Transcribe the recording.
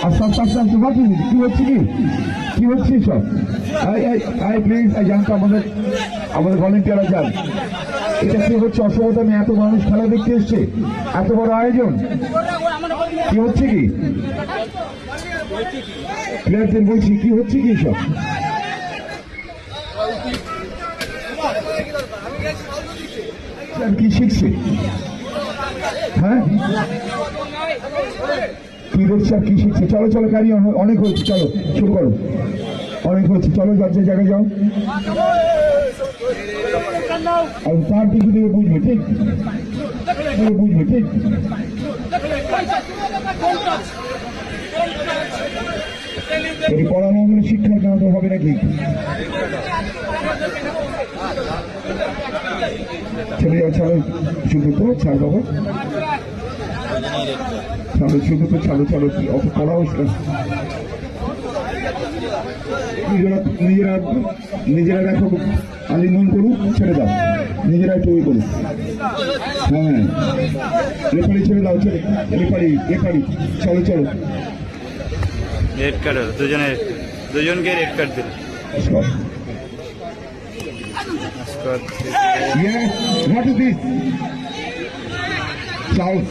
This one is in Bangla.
আস্তে আস্তে আস্তে আস্তে বাঁচিয়ে দিচ্ছি। কি হচ্ছে কি হচ্ছে সব? প্লিজ জানতো আমাদের ভলেন্টিয়াররা যান। এটা কি হচ্ছে? অসমতামে এত মানুষ খেলা দেখতে এসছে, এত বড় আয়োজন, কি হচ্ছে কি? প্লেয়ারদের বলছি কি হচ্ছে কি সব? কি শিখছে? হ্যাঁ কি দেখছে আর কি শিখছে? চলো চলো গাড়ি অনেক হয়েছে, চলো শুরু করো। অনেক হয়েছে, চলো যাচ্ছে জায়গায় যাও। আর তার দিকে দিকে বুঝবে, ঠিক বুঝবে, ঠিক। এই পড়ানো হলে শিক্ষার কারণে হবে নাকি? চলে যাও, চলো শুধু তো ছাড় বাবা, চলো শুধু তো চলো চলো, অত পড়া হচ্ছে না। নিজেরা দেখো, আলিঙ্গন করুক, ছেড়ে দাও, নিজেরা একটু ওই করুক। হ্যাঁ রেফারি ছেড়ে দাও, ছেড়ে রেফারি চলো চলো। রেড কার্ড দুজনকে রেড কার্ড দিল। What is this? South.